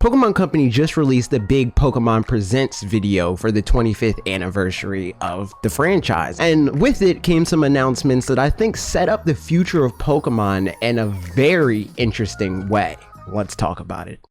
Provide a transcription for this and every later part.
Pokemon Company just released the big Pokemon Presents video for the 25th anniversary of the franchise, and with it came some announcements that I think set up the future of Pokemon in a very interesting way. Let's talk about it.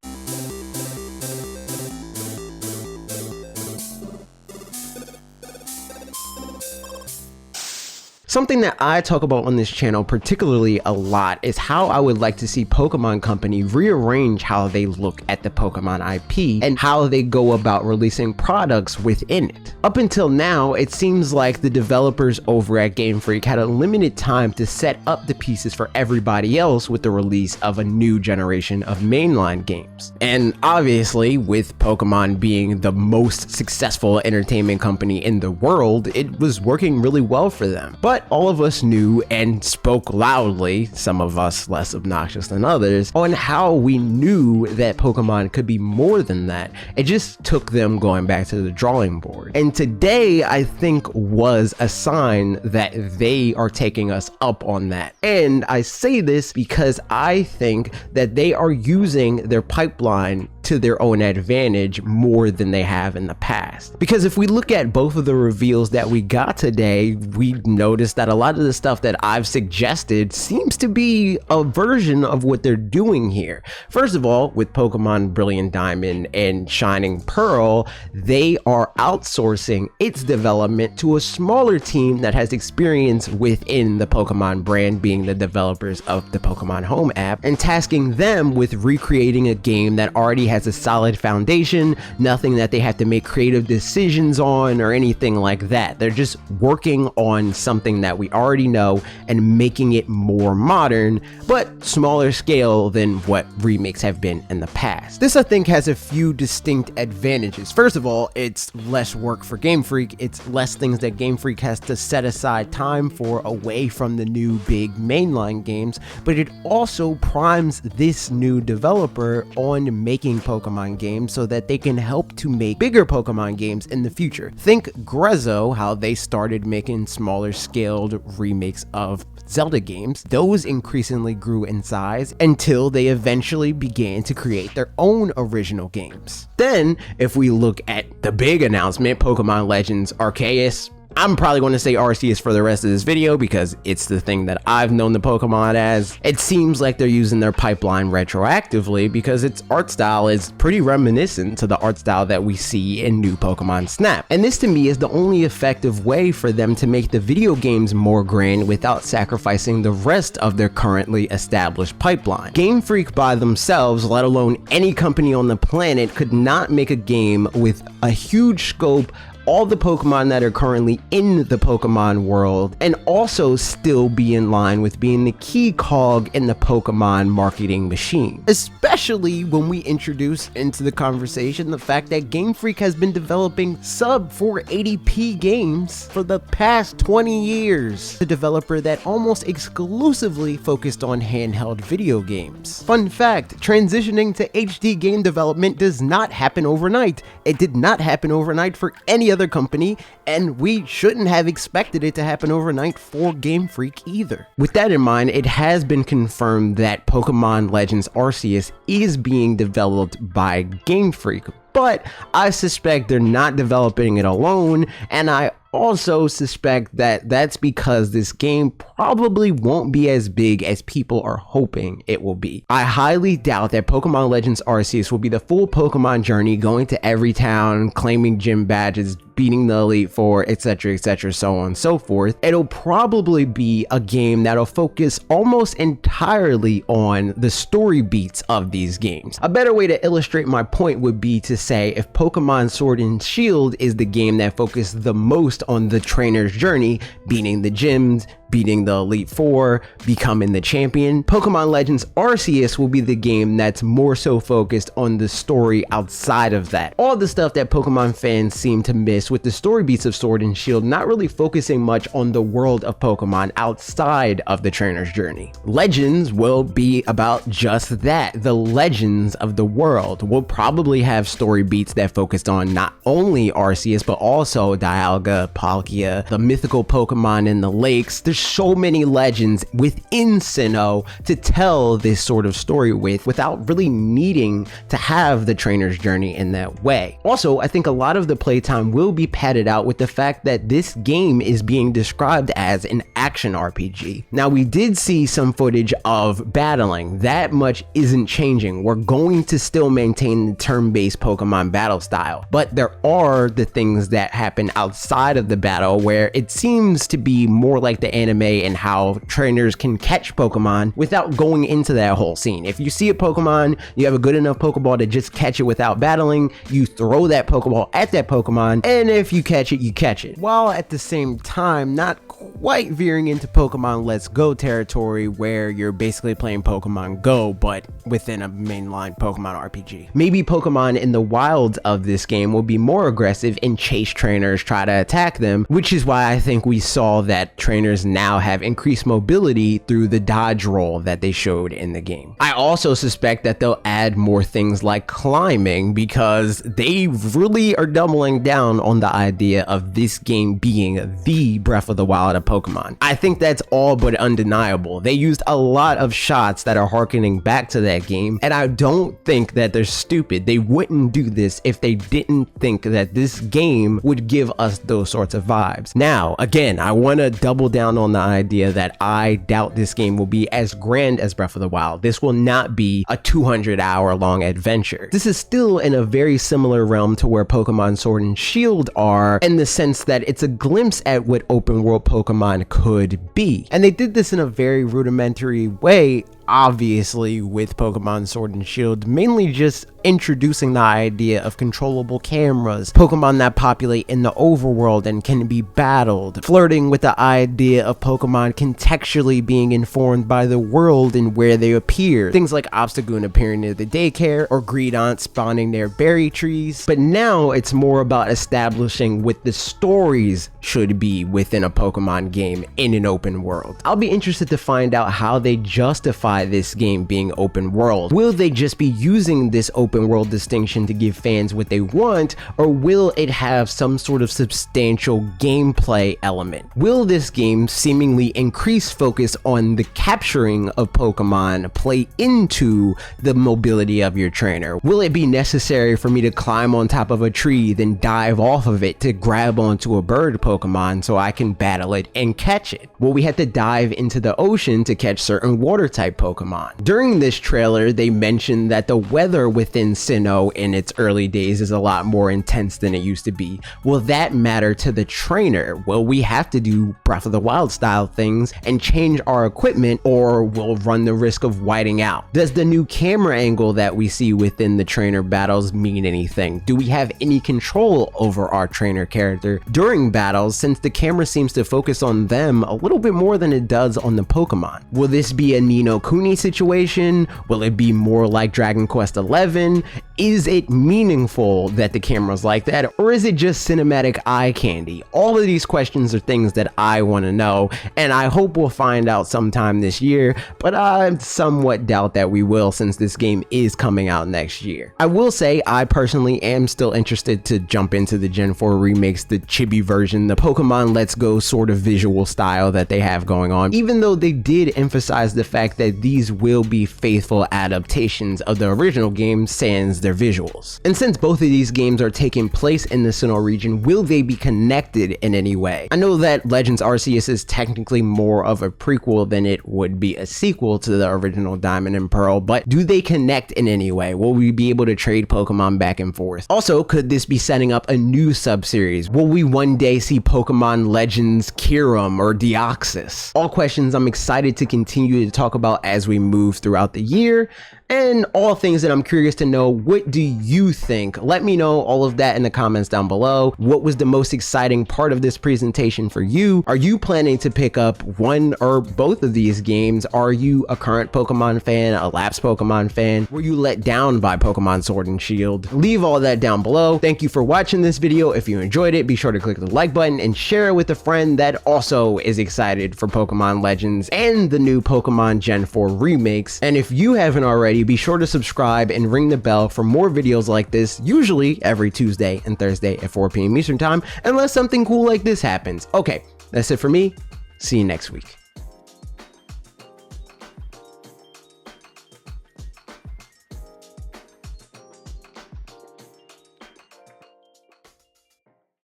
Something that I talk about on this channel particularly a lot is how I would like to see Pokemon Company rearrange how they look at the Pokemon IP and how they go about releasing products within it. Up until now, it seems like the developers over at Game Freak had a limited time to set up the pieces for everybody else with the release of a new generation of mainline games. And obviously, with Pokemon being the most successful entertainment company in the world, it was working really well for them. But all of us knew and spoke loudly, some of us less obnoxious than others, on how we knew that Pokemon could be more than that. It just took them going back to the drawing board. And today, I think, was a sign that they are taking us up on that. And I say this because I think that they are using their pipeline to their own advantage more than they have in the past. Because if we look at both of the reveals that we got today, we noticed that a lot of the stuff that I've suggested seems to be a version of what they're doing here. First of all, with Pokemon Brilliant Diamond and Shining Pearl, they are outsourcing its development to a smaller team that has experience within the Pokemon brand, being the developers of the Pokemon Home app, and tasking them with recreating a game that already has a solid foundation, nothing that they have to make creative decisions on or anything like that. They're just working on something that we already know and making it more modern, but smaller scale than what remakes have been in the past. This, I think, has a few distinct advantages. First of all, it's less work for Game Freak. It's less things that Game Freak has to set aside time for away from the new big mainline games, but it also primes this new developer on making Pokemon games so that they can help to make bigger Pokemon games in the future. Think Grezzo, how they started making smaller scaled remakes of Zelda games. Those increasingly grew in size until they eventually began to create their own original games. Then, if we look at the big announcement, Pokemon Legends Arceus, I'm probably going to say Arceus for the rest of this video because it's the thing that I've known the Pokemon as. It seems like they're using their pipeline retroactively because its art style is pretty reminiscent to the art style that we see in new Pokemon Snap. And this to me is the only effective way for them to make the video games more grand without sacrificing the rest of their currently established pipeline. Game Freak by themselves, let alone any company on the planet, could not make a game with a huge scope, all the Pokemon that are currently in the Pokemon world, and also still be in line with being the key cog in the Pokemon marketing machine. Especially when we introduce into the conversation the fact that Game Freak has been developing sub 480p games for the past 20 years. The developer that almost exclusively focused on handheld video games. Fun fact, transitioning to HD game development does not happen overnight. It did not happen overnight for any other company, and we shouldn't have expected it to happen overnight for Game Freak either. With that in mind, it has been confirmed that Pokemon Legends Arceus is being developed by Game Freak, but I suspect they're not developing it alone, and I also suspect that that's because this game probably won't be as big as people are hoping it will be. I highly doubt that Pokemon Legends Arceus will be the full Pokemon journey, going to every town, claiming gym badges, beating the Elite Four, etc., so on and so forth. It'll probably be a game that'll focus almost entirely on the story beats of these games. A better way to illustrate my point would be to say if Pokemon Sword and Shield is the game that focused the most on the trainer's journey, beating the gyms, beating the Elite Four, becoming the champion, Pokemon Legends Arceus will be the game that's more so focused on the story outside of that. All the stuff that Pokemon fans seem to miss with the story beats of Sword and Shield, not really focusing much on the world of Pokemon outside of the trainer's journey. Legends will be about just that, the legends of the world. We'll probably have story beats that focused on not only Arceus, but also Dialga, Palkia, the mythical Pokemon in the lakes. There's There's so many legends within Sinnoh to tell this sort of story without really needing to have the trainer's journey in that way. Also, I think a lot of the playtime will be padded out with the fact that this game is being described as an action RPG. Now, we did see some footage of battling. That much isn't changing. We're going to still maintain the turn-based Pokemon battle style, but there are the things that happen outside of the battle where it seems to be more like the anime and how trainers can catch Pokemon without going into that whole scene. If you see a Pokemon, you have a good enough Pokeball to just catch it without battling, you throw that Pokeball at that Pokemon, and if you catch it, you catch it. While at the same time, not quite veering into Pokemon Let's Go territory where you're basically playing Pokemon Go, but within a mainline Pokemon RPG. Maybe Pokemon in the wilds of this game will be more aggressive and chase trainers try to attack them, which is why I think we saw that trainers now have increased mobility through the dodge roll that they showed in the game. I also suspect that they'll add more things like climbing because they really are doubling down on the idea of this game being the Breath of the Wild of Pokemon. I think that's all but undeniable. They used a lot of shots that are harkening back to that game, and I don't think that they're stupid. They wouldn't do this if they didn't think that this game would give us those sorts of vibes. Now, again, I want to double down on the idea that I doubt this game will be as grand as Breath of the Wild. This will not be a 200-hour long adventure. This is still in a very similar realm to where Pokemon Sword and Shield are, in the sense that it's a glimpse at what open world Pokemon could be. And they did this in a very rudimentary way, obviously, with Pokemon Sword and Shield, mainly just introducing the idea of controllable cameras, Pokemon that populate in the overworld and can be battled, flirting with the idea of Pokemon contextually being informed by the world and where they appear. Things like Obstagoon appearing near the daycare or Greedent spawning near berry trees. But now it's more about establishing what the stories should be within a Pokemon game in an open world. I'll be interested to find out how they justify this game being open world. Will they just be using this open world distinction to give fans what they want, or will it have some sort of substantial gameplay element? Will this game seemingly increase focus on the capturing of Pokemon play into the mobility of your trainer? Will it be necessary for me to climb on top of a tree, then dive off of it to grab onto a bird Pokemon so I can battle it and catch it? Will we have to dive into the ocean to catch certain water type Pokemon? During this trailer, they mentioned that the weather within Sinnoh in its early days is a lot more intense than it used to be. Will that matter to the trainer? Will we have to do Breath of the Wild style things and change our equipment, or will run the risk of whiting out? Does the new camera angle that we see within the trainer battles mean anything? Do we have any control over our trainer character during battles, since the camera seems to focus on them a little bit more than it does on the Pokemon? Will this be a Ni no Kuni situation? Will it be more like Dragon Quest XI? Is it meaningful that the camera's like that, or is it just cinematic eye candy? All of these questions are things that I want to know, and I hope we'll find out sometime this year, but I somewhat doubt that we will, since this game is coming out next year. I will say I personally am still interested to jump into the Gen 4 remakes, the chibi version, the Pokemon Let's Go sort of visual style that they have going on, even though they did emphasize the fact that these will be faithful adaptations of the original game sans their visuals. And since both of these games are taking place in the Sinnoh region, will they be connected in any way? I know that Legends Arceus is technically more of a prequel than it would be a sequel to the original Diamond and Pearl, but do they connect in any way? Will we be able to trade Pokemon back and forth? Also, could this be setting up a new sub-series? Will we one day see Pokemon Legends Kyurem or Deoxys? All questions I'm excited to continue to talk about as we move throughout the year, and all things that I'm curious to know. What do you think? Let me know all of that in the comments down below. What was the most exciting part of this presentation for you? Are you planning to pick up one or both of these games? Are you a current Pokemon fan, a lapsed Pokemon fan? Were you let down by Pokemon Sword and Shield? Leave all that down below. Thank you for watching this video. If you enjoyed it, be sure to click the like button and share it with a friend that also is excited for Pokemon Legends and the new Pokemon Gen 4 remakes. And if you haven't already, be sure to subscribe and ring the bell for more videos like this, usually every Tuesday and Thursday at 4 p.m. Eastern time, unless something cool like this happens. Okay, that's it for me. See you next week.